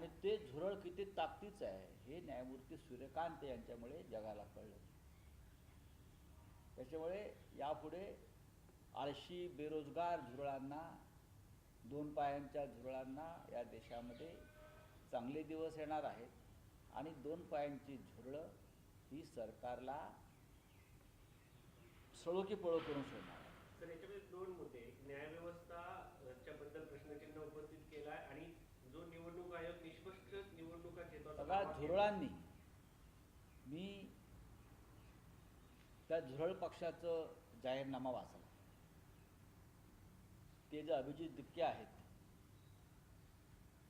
आणि ते झुरळ किती ताकदीचं आहे हे न्यायमूर्ती सूर्यकांत यांच्यामुळे जगाला कळलं. त्याच्यामुळे यापुढे आळशी बेरोजगार झुरळांना, दोन पायांच्या झुरळांना या देशामध्ये चांगले दिवस येणार आहेत आणि दोन पायांची झुरळं ही सरकारला सळो की पळो करून सोडणार आहे. सर, याच्यामध्ये दोन मुद्दे, न्यायव्यवस्थाच्या बद्दल प्रश्नचिन्ह उपस्थित केला आणि जो निवडणूक आयोग निष्पक्ष निवडणुका घेतो. बघा, झुरळांनी, मी त्या झुरळ पक्षाचं जाहीरनामा वाचला. ते जे अभिजित दिपके आहेत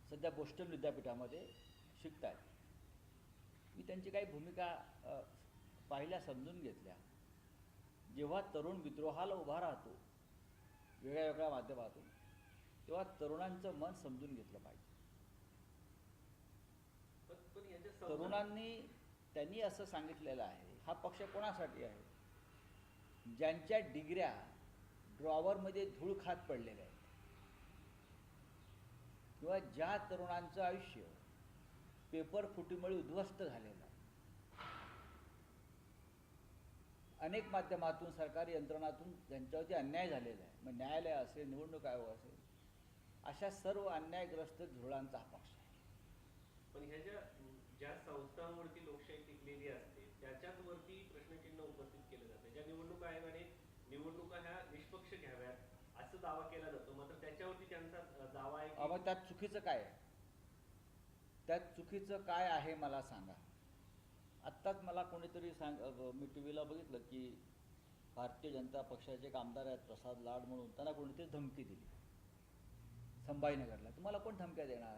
सध्या बोस्टन विद्यापीठामध्ये शिकत आहेत. मी त्यांची काही भूमिका पाहिल्या, समजून घेतल्या. जेव्हा तरुण विद्रोहाला उभा राहतो वेगळ्या वेगळ्या माध्यमातून, तेव्हा तरुणांचं मन समजून घेतलं पाहिजे. तरुणांनी, त्यांनी असं सांगितलेलं आहे, हा पक्ष कोणासाठी आहे? ज्यांच्या डिग्र्या ड्रॉवरमध्ये धूळ खात पडलेल्या आहेत, किंवा ज्या तरुणांचं आयुष्य पेपर फुटीमुळे उद्ध्वस्त झालेलं आहे. अनेक माध्यमातून, सरकारी यंत्रणातून ज्यांच्यावरती अन्याय झालेला आहे, मग न्यायालय असेल, निवडणूक आयोग असेल, अशा सर्व अन्यायग्रस्त झुरळांचा हा पक्ष आहे. पण ह्या ज्या संस्थांवरती लोकशाही टिकलेली असते त्याच्यावरती प्रश्नचिन्ह उपस्थित केलं जातं. ज्या निवडणूक आयोगाने निवडणुका ह्या निष्पक्ष घ्याव्यात असं दावा केला जातो, मात्र त्याच्यावरती त्यांचा दावा आहे. मग त्यात चुकीचं काय आहे? त्यात चुकीचं काय आहे मला सांगा. आत्ताच मला कोणीतरी मी टी व्हीला बघितलं की भारतीय जनता पक्षाचे एक आमदार आहेत प्रसाद लाड म्हणून, त्यांना कोणीतरी धमकी दिली संभाजीनगरला. तुम्हाला कोण धमक्या देणार?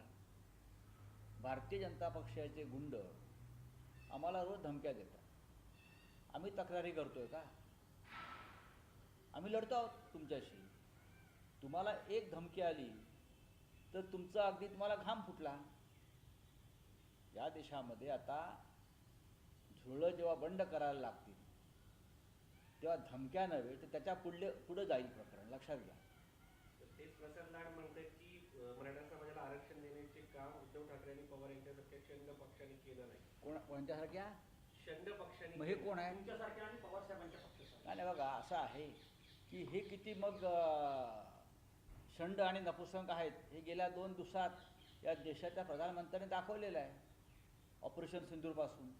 भारतीय जनता पक्षाचे गुंड आम्हाला रोज धमक्या देतात. आम्ही तक्रारी करतोय का? आम्ही लढतो आहोत तुमच्याशी. तुम्हाला एक धमकी आली तर तुमचा अगदी तुम्हाला घाम फुटला. या देशामध्ये आता झुरळं जेव्हा बंद करायला लागतील तेव्हा धमक्या नव्हे तर त्याच्या पुढे जाईल प्रकरण, लक्षात घ्या. तेच प्रसाद लाड म्हणतात की मराठा समाजाला आरक्षण देण्याचे काम उद्धव ठाकरे आणि पवार यांच्यासारख्या शंड पक्षाने केलं नाही. कोणत्यासारख्या शंड पक्षाने? मग हे कोण आहे? तुमच्यासारख्या आणि पवार साहेबांच्या पक्षासारख्या. नाही बघा, असं आहे की हे किती मग शंड आणि नपुसंक आहेत हे गेल्या 2 दिवसात या देशाच्या प्रधानमंत्र्यांनी दाखवलेलं आहे, ऑपरेशन सिंदूरपासून.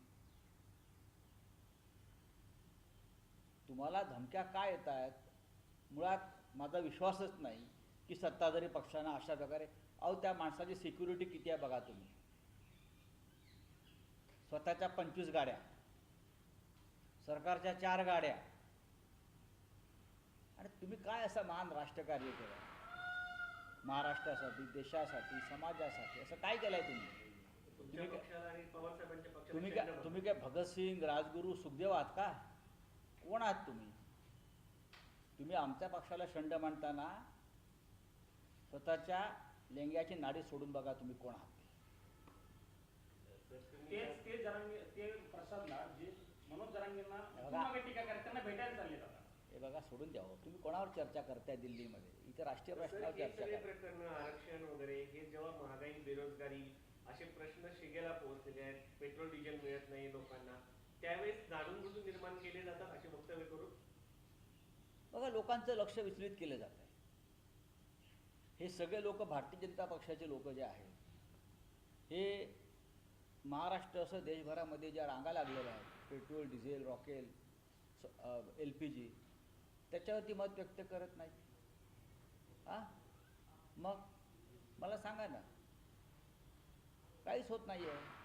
तुम्हाला धमक्या काय येत आहेत? मुळात माझा विश्वासच नाही की सत्ताधारी पक्षांना अशा प्रकारे. अहो, त्या माणसाची सिक्युरिटी किती आहे बघा तुम्ही. स्वतःच्या 25 गाड्या, सरकारच्या 4 गाड्या, आणि तुम्ही काय असं महान राष्ट्रकार्य केलं महाराष्ट्रासाठी, देशासाठी, समाजासाठी? असं काय केलंय तुम्ही काय भगतसिंग, राजगुरू, सुखदेव आहात का? कोण आहात तुम्ही? तुम्ही आमच्या पक्षाला शंड म्हणताना स्वतःच्या लेंग्याची नाडी सोडून बघा तुम्ही कोण आहात. ते प्रसाद लाड जे मनोज जरांगेंना टीका करताना भेटायला चालले जातात. हे बघा, सोडून द्यावं. तुम्ही कोणावर चर्चा करताय दिल्लीमध्ये? इथे राष्ट्रीय प्रश्नावर चर्चा करा. प्रकरण, आरक्षण वगैरे हे जेव्हा महागाई, बेरोजगारी असे प्रश्न शिगेला पोहोचलेले आहेत, पेट्रोल डिझेल मिळत नाही लोकांना, त्यावेळेस जाणून बुजून निर्माण केले जातात असे वक्तव्य करून बघा, लोकांचं लक्ष विचलित केलं जात आहे. हे सगळे लोक, भारतीय जनता पक्षाचे लोक जे आहेत, हे महाराष्ट्र असं देशभरामध्ये ज्या रांगा लागलेल्या आहेत, पेट्रोल, डिझेल, रॉकेल, LPG, त्याच्यावरती मत व्यक्त करत नाही. मग मला सांगा ना, काहीच होत नाही आहे.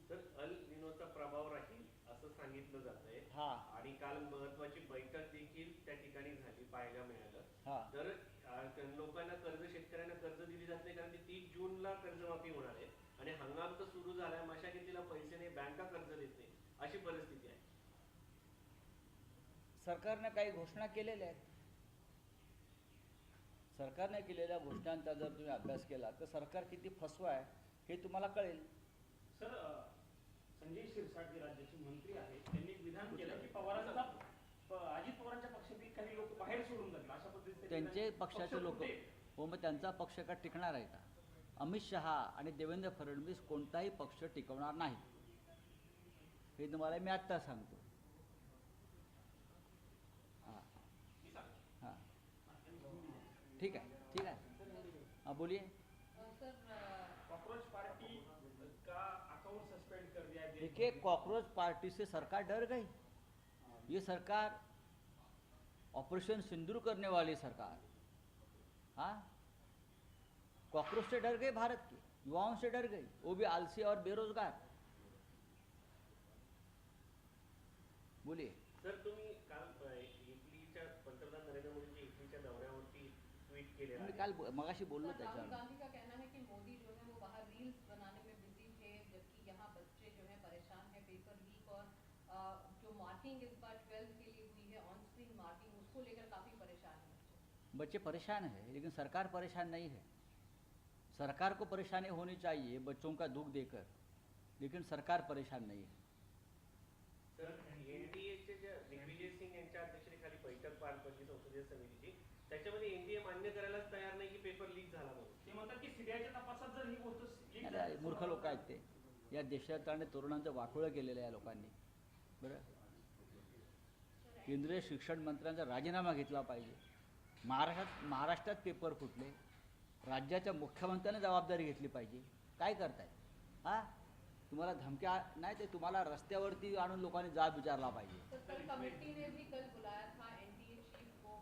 तर अल निनोचा प्रभाव राहील असं सांगितलं जातंय. आणि काल महत्वाची बैठक देखील त्या ठिकाणी झाली, पाहायला मिळालं. तर लोकांना कर्ज, शेतकऱ्यांना कर्ज दिली जात नाही कारण 30 जूनला कर्जमाफी होणार आहे आणि हंगाम तर सुरू झालाय, मशागतीला पैसे नाही, बँका कर्ज देत नाही, अशी परिस्थिती आहे. सरकारने काही घोषणा केलेल्या आहेत. सरकारने केलेल्या घोषणांचा जर तुम्ही अभ्यास केला तर सरकार किती फसवा आहे हे तुम्हाला कळेल. सर, संजय शिरसाट जे राज्याचे मंत्री आहेत त्यांनी विधान केलं की पवारांचा, अजित पवारांच्या पक्षातील काही लोक बाहेर सोडून जातील अशा पद्धतीने. त्यांचे पक्षाचे लोक, हो, मग त्यांचा पक्ष का टिकणार आहे का? अमित शहा आणि देवेंद्र फडणवीस कोणताही पक्ष टिकवणार नाही, हे तुम्हाला मी आत्ता सांगतो. हां हां ठीक आहे, ठीक आहे. हां बोलिए. कॉकरोच पार्टी का अकाउंट सस्पेंड कर दिया है. देखिए, कॉकरोच पार्टी से सरकार डर गई. ये सरकार ऑपरेशन सिंदूर करने वाली सरकार, हाँ, कॉकरोच से डर गए, भारत के युवाओं से डर गई, वो भी आलसी और बेरोजगार. बोलिए. सर, तुम्ही काल इटलीच्या पंतप्रधान नरेंद्र मोदींच्या इटलीच्या दौऱ्यावरती ट्विट केलेलं मी आहे. काल मगाशी बोललो राहुल त्याच्यावर. गांधी का कहना है कि मोदी जो है वो बाहर रील्स बनाने में बिजी थे, जबकि यहाँ बच्चे जो है परेशान है. पेपर लीक और जो मार्किंग इस बार 12th के लिए हुई है, ऑन स्क्रीन मार्किंग, उसको लेकर काफी परेशान है बच्चे परेशान है, लेकिन सरकार परेशान नहीं है. सरकार को परेशानी होनी चाहिए बच्चों का दुख देकर, लेकिन सरकार परेशान नहीं है. सर, एनडीएचे जे दिग्विजय सिंग यांच्या अध्यक्षतेखाली बैठक पार पडली संसदीय समितीची, त्याच्यामध्ये एनडीए मान्य करायलाच तयार नाही की पेपर लीक झाला म्हणून. ते म्हणतात की सीबीआयच्या तपासात जर ही गोष्ट लीक अरे, झाली, मूर्ख लोक आहेत ते. या देशात आणि तरुणांचं वाटोळं केलेलं आहे या लोकांनी. बरं, केंद्रीय शिक्षण मंत्र्यांचा राजीनामा घेतला पाहिजे. महाराष्ट्रात पेपर फुटले, राज्याच्या मुख्यमंत्र्याने जबाबदारी घेतली पाहिजे. काय करताय? हां, तुम्हाला धमक्या नाही, ते तुम्हाला रस्त्यावरती आणून लोकांनी जाब विचारला पाहिजे. तो कल कमेटी ने भी कल बुलाया था एनडीए चीफ को,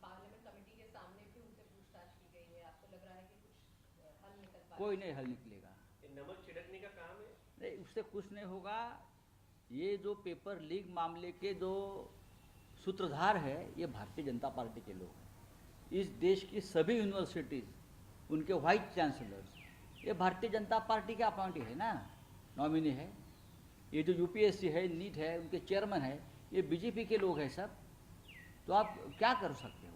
पार्लियामेंट कमेटी के सामने भी उनसे पूछताछ की गई है. आपको लग रहा है कि कुछ हल निकल पाएगा? कोई नहीं हल निकलेगा. हे नमक छिड़कने का काम है. नहीं, उससे कुछ नहीं होगा. ये जो पेपर लीक मामले के जो सूत्रधार है, ये भारतीय जनता पार्टी के लोग हैं. इस देश की सभी यूनिवर्सिटीज़, उनके वाइस चांसलर्स, ये भारतीय जनता पार्टी के अपॉइंटी है ना, नॉमिनी है. ये जो यूपीएससी है, नीट है, उनके चेयरमैन है, ये बीजेपी के लोग हैं सब. तो आप क्या कर सकते हो?